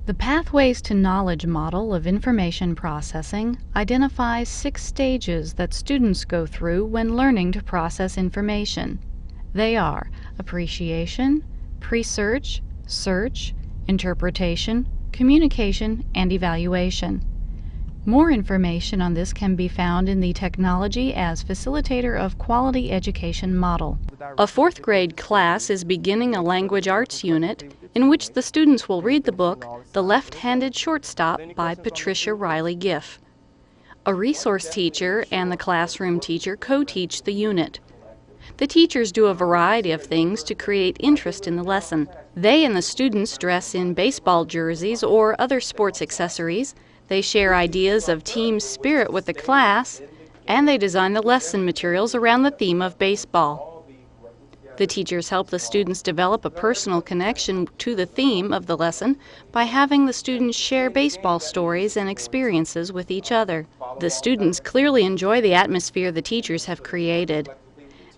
The Pathways to Knowledge model of information processing identifies 6 stages that students go through when learning to process information. They are appreciation, pre-search, search, interpretation, communication, and evaluation. More information on this can be found in the Technology as Facilitator of Quality Education model. A 4th grade class is beginning a language arts unit in which the students will read the book The Left-Handed Shortstop by Patricia Riley Giff. A resource teacher and the classroom teacher co-teach the unit. The teachers do a variety of things to create interest in the lesson. They and the students dress in baseball jerseys or other sports accessories. They share ideas of team spirit with the class, and they design the lesson materials around the theme of baseball. The teachers help the students develop a personal connection to the theme of the lesson by having the students share baseball stories and experiences with each other. The students clearly enjoy the atmosphere the teachers have created.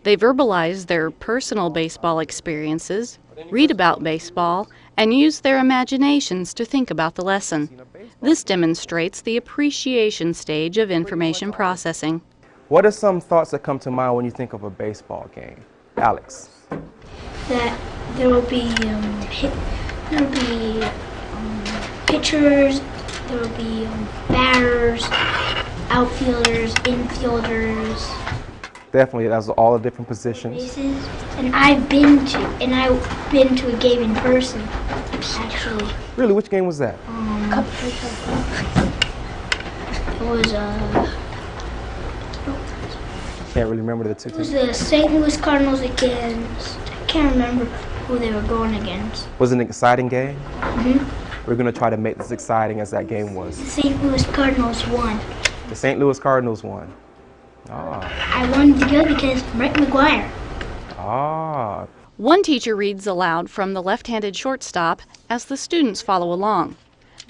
They verbalize their personal baseball experiences, read about baseball, and use their imaginations to think about the lesson. This demonstrates the appreciation stage of information processing. What are some thoughts that come to mind when you think of a baseball game? Alex. That there will be pitchers, there will be batters, outfielders, infielders. Definitely, that's all the different positions. Bases. And I've been to a game in person, actually. Really, which game was that? It was Can't really remember the two It was teams. the St. Louis Cardinals against, I can't remember who they were going against. Was it an exciting game? Mm-hmm. We're going to try to make this exciting as that game was. The St. Louis Cardinals won. The St. Louis Cardinals won. Ah. I wanted to go because Brett McGuire. Ah. One teacher reads aloud from The Left-Handed Shortstop as the students follow along.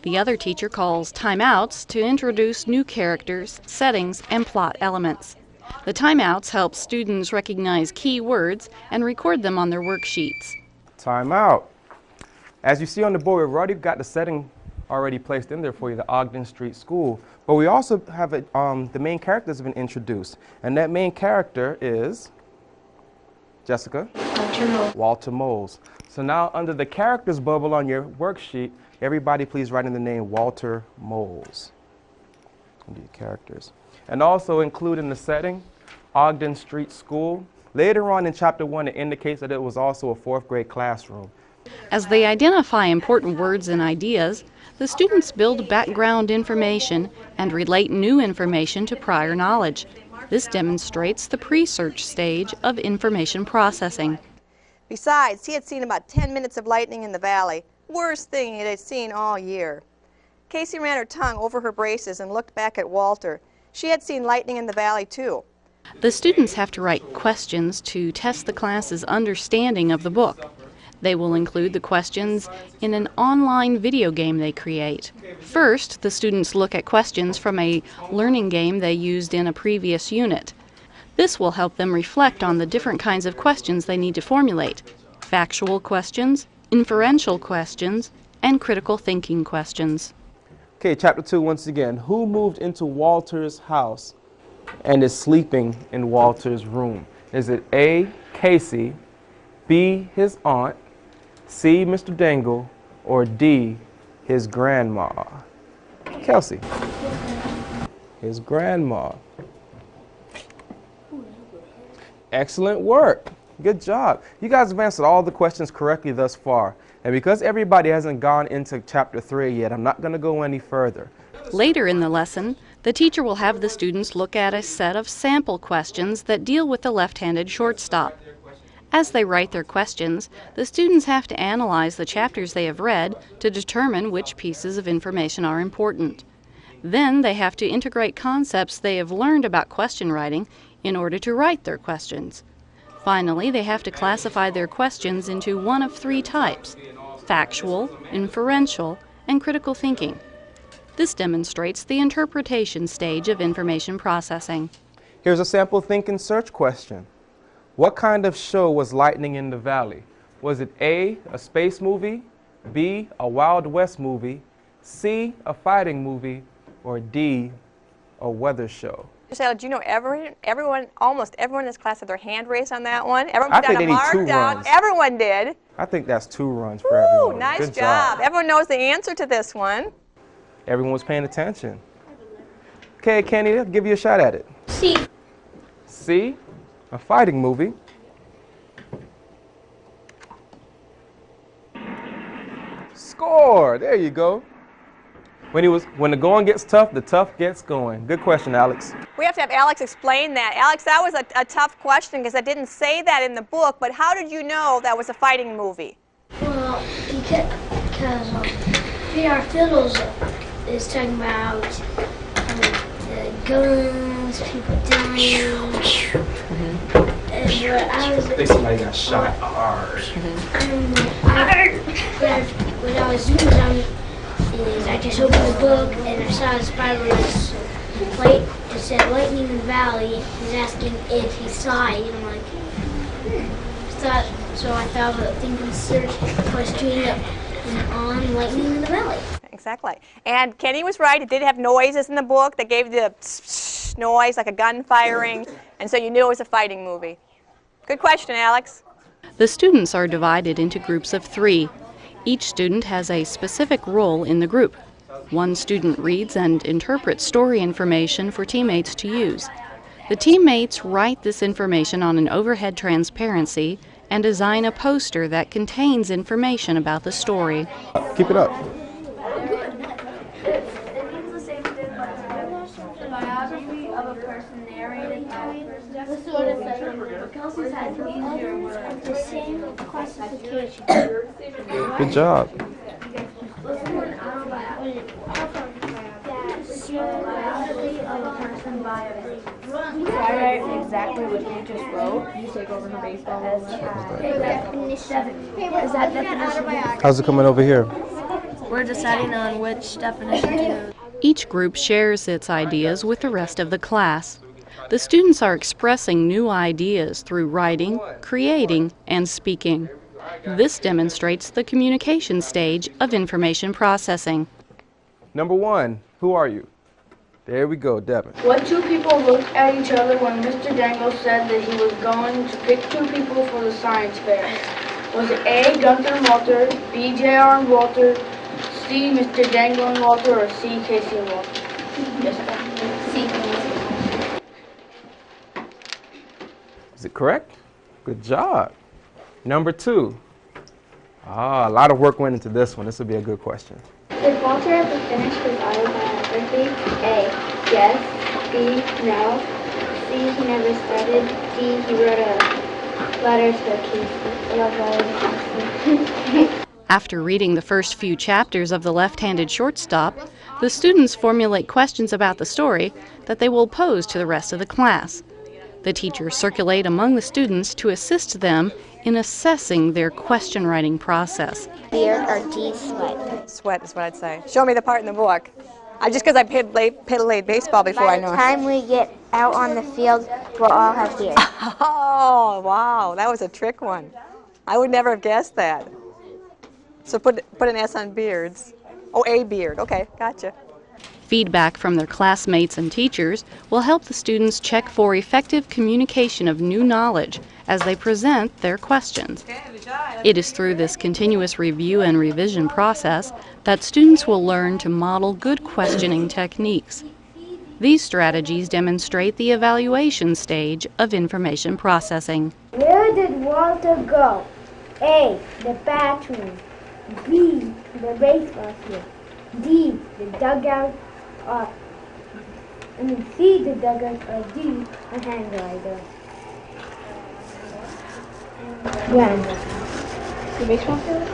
The other teacher calls timeouts to introduce new characters, settings, and plot elements. The timeouts help students recognize key words and record them on their worksheets. Time out. As you see on the board, we've already got the setting already placed in there for you, the Ogden Street School. But we also have the main characters have been introduced. And that main character is Jessica? Walter Moles. So now under the characters bubble on your worksheet, everybody please write in the name Walter Moles. Under your characters. And also include in the setting, Ogden Street School. Later on in Chapter 1, it indicates that it was also a 4th grade classroom. As they identify important words and ideas, the students build background information and relate new information to prior knowledge. This demonstrates the pre-search stage of information processing. Besides, he had seen about 10 minutes of lightning in the valley. Worst thing he had seen all year. Casey ran her tongue over her braces and looked back at Walter. She had seen lightning in the valley, too. The students have to write questions to test the class's understanding of the book. They will include the questions in an online video game they create. First, the students look at questions from a learning game they used in a previous unit. This will help them reflect on the different kinds of questions they need to formulate: factual questions, inferential questions, and critical thinking questions. Okay, Chapter 2 once again. Who moved into Walter's house and is sleeping in Walter's room? Is it A, Casey, B, his aunt, C, Mr. Dangle, or D, his grandma? Kelsey. His grandma. Excellent work. Good job. You guys have answered all the questions correctly thus far. And because everybody hasn't gone into Chapter 3 yet, I'm not going to go any further. Later in the lesson, the teacher will have the students look at a set of sample questions that deal with the left-handed shortstop. As they write their questions, the students have to analyze the chapters they have read to determine which pieces of information are important. Then they have to integrate concepts they have learned about question writing in order to write their questions. Finally, they have to classify their questions into one of 3 types: factual, inferential, and critical thinking. This demonstrates the interpretation stage of information processing. Here's a sample think and search question. What kind of show was Lightning in the Valley? Was it A, a space movie, B, a Wild West movie, C, a fighting movie, or D, a weather show? Giselle, do you know everyone, almost everyone in this class had their hand raised on that one? Everyone I put think down they a need mark 2 down. runs. Everyone did. I think that's 2 runs for Ooh, everyone. nice Good job. Everyone knows the answer to this one. Everyone was paying attention. Okay, Kenny, let's give you a shot at it. C. C, a fighting movie. Score! There you go. When the going gets tough, the tough gets going. Good question, Alex. We have to have Alex explain that. Alex, that was a tough question because I didn't say that in the book, but how did you know that was a fighting movie? Well, because VR Fiddles is talking about guns, people dying. And what I was think somebody got shot hard. What I was doing is I just opened the book and I saw his fabulous plate. It said Lightning in the Valley. He's asking if he saw it. And I'm like, so I thought about thinking search question on Lightning in the Valley. Exactly. And Kenny was right. It did have noises in the book that gave the noise like a gun firing, and so you knew it was a fighting movie. Good question, Alex. The students are divided into groups of 3. Each student has a specific role in the group. One student reads and interprets story information for teammates to use. The teammates write this information on an overhead transparency and design a poster that contains information about the story. Keep it up. The biography of a person narrated by the sort of Kelsey's had easier words. The same classification. Good job. So I write exactly what you just wrote. You take over her baseball. Is that definition? How's it coming over here? We're deciding on which definition to use. Each group shares its ideas with the rest of the class. The students are expressing new ideas through writing, creating, and speaking. This demonstrates the communication stage of information processing. Number 1, who are you? There we go, Devin. What 2 people looked at each other when Mr. Dangle said that he was going to pick 2 people for the science fair? Was it A, Gunther and Walter, B, J.R. and Walter, C, Mr. Dangle and Walter, or C, Casey and Walter? Yes, Is it correct? Good job. Number 2. A lot of work went into this one. This will be a good question. Did Walter ever finish his autobiography? A, yes. B, no. C, he never started. D, he wrote a letter to Casey. A love letter to Casey. After reading the first few chapters of The Left-Handed Shortstop, the students formulate questions about the story that they will pose to the rest of the class. The teachers circulate among the students to assist them in assessing their question writing process. Beard or D, sweat? Sweat is what I'd say. Show me the part in the book. Just because I played baseball before, I By know. the time we get out on the field, we'll all have beard. Oh, wow. That was a trick one. I would never have guessed that. So put an S on beards. Oh, a beard. Okay, gotcha. Feedback from their classmates and teachers will help the students check for effective communication of new knowledge as they present their questions. It is through this continuous review and revision process that students will learn to model good questioning techniques. These strategies demonstrate the evaluation stage of information processing. Where did Walter go? A, the bathroom. B, the baseball field. D, the dugout. C, the dugout. Or D, a hang glider. When? The baseball field?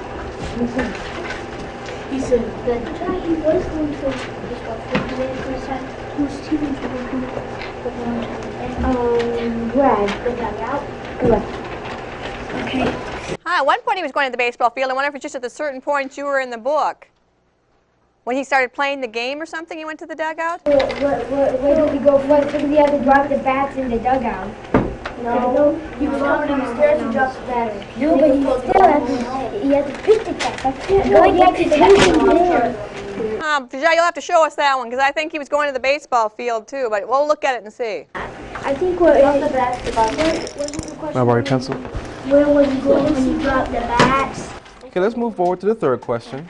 He said that he was going to the baseball field. Whose team was going to Greg. The dugout. Correct. Okay. At one point he was going to the baseball field. I wonder if it's just at the certain points you were in the book. When he started playing the game or something, he went to the dugout? Where did he go? Because he had to drop the bats in the dugout. No, He was coming downstairs and dropped the bat. No, but he still had to pitch the bat. Going back to the You'll have to show us that one because I think he was going to the baseball field too, but we'll look at it and see. I think we're in the basketball. Now, borrow your pencil. Where was he going when he dropped the bats? Okay, let's move forward to the third question.